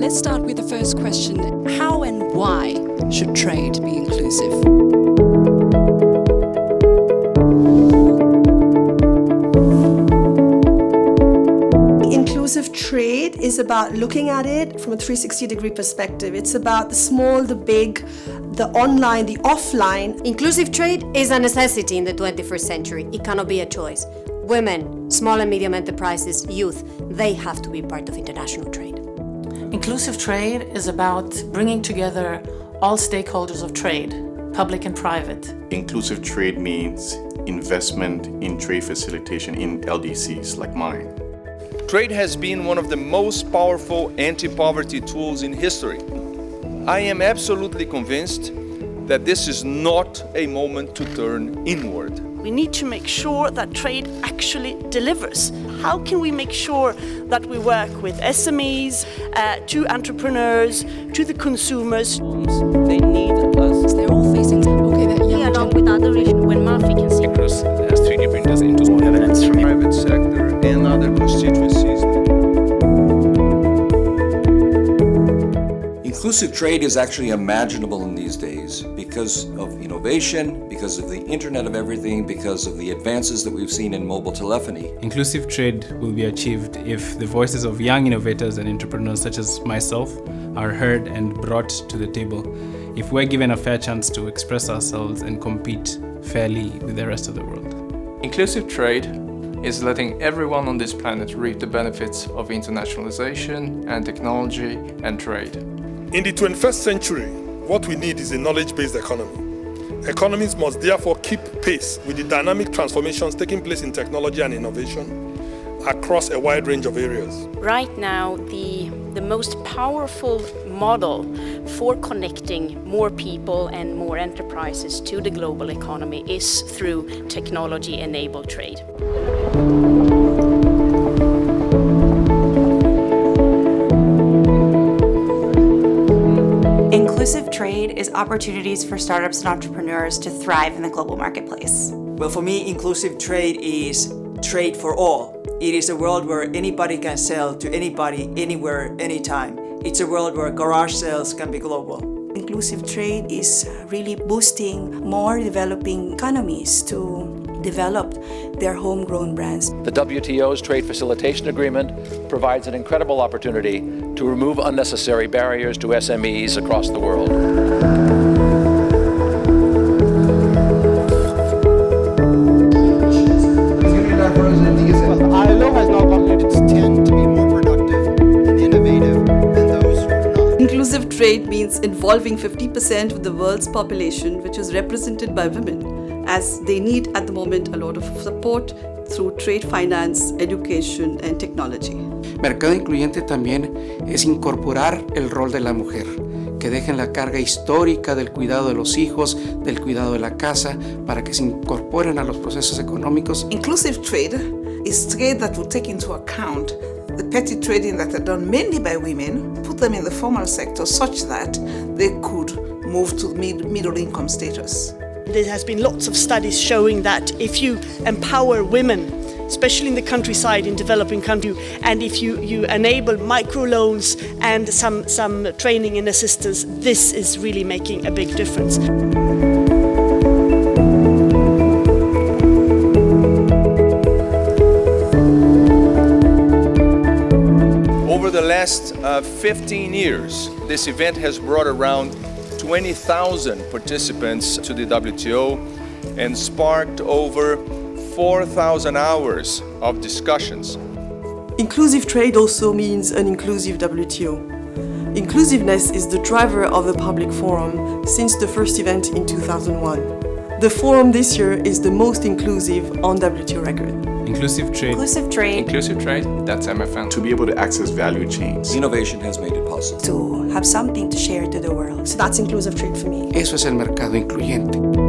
let's start with the first question. How and why should trade be inclusive? Inclusive trade is about looking at it from a 360-degree perspective. It's about the small, the big, the online, the offline. Inclusive trade is a necessity in the 21st century. It cannot be a choice. Women, small and medium enterprises, youth, they have to be part of international trade. Inclusive trade is about bringing together all stakeholders of trade, public and private. Inclusive trade means investment in trade facilitation in LDCs like mine. Trade has been one of the most powerful anti-poverty tools in history. I am absolutely convinced that this is not a moment to turn inward. We need to make sure that trade actually delivers. How can we make sure that we work with SMEs, to entrepreneurs, to the consumers? They need us. They're all facing, along with other regions when Murphy can see. Across 3D printers into more evidence from the private sector and other constituencies. Inclusive trade is actually imaginable in these days because of innovation, because of the Internet of Everything, because of the advances that we've seen in mobile telephony. Inclusive trade will be achieved if the voices of young innovators and entrepreneurs such as myself are heard and brought to the table, if we're given a fair chance to express ourselves and compete fairly with the rest of the world. Inclusive trade is letting everyone on this planet reap the benefits of internationalization and technology and trade. In the 21st century, what we need is a knowledge-based economy. Economies must therefore keep pace with the dynamic transformations taking place in technology and innovation across a wide range of areas. Right now, the most powerful model for connecting more people and more enterprises to the global economy is through technology-enabled trade. Inclusive trade is opportunities for startups and entrepreneurs to thrive in the global marketplace. Well, for me, inclusive trade is trade for all. It is a world where anybody can sell to anybody, anywhere, anytime. It's a world where garage sales can be global. Inclusive trade is really boosting more developing economies to develop their homegrown brands. The WTO's Trade Facilitation Agreement provides an incredible opportunity to remove unnecessary barriers to SMEs across the world. ILO has now calculated its 10 to be more productive and innovative than those who are not. Inclusive trade means involving 50% of the world's population, which is represented by women, as they need at the moment a lot of support through trade finance, education and technology. Mercado incluyente también es incorporar el rol de la mujer, que dejen la carga histórica del cuidado de los hijos, del cuidado de la casa, para que se incorporen a los procesos económicos. Inclusive trade is trade that will take into account the petty trading that are done mainly by women, put them in the formal sector such that they could move to middle income status. There has been lots of studies showing that if you empower women, especially in the countryside, in developing countries, and if you enable microloans and some training and assistance, this is really making a big difference. Over the last 15 years, this event has brought around 20,000 participants to the WTO and sparked over 4,000 hours of discussions. Inclusive trade also means an inclusive WTO. Inclusiveness is the driver of the Public Forum since the first event in 2001. The forum this year is the most inclusive on WTO record. Inclusive trade. Inclusive trade. Inclusive trade, that's MFN. To be able to access value chains. Innovation has made it possible. To have something to share to the world. So that's inclusive trade for me. Eso es el mercado incluyente.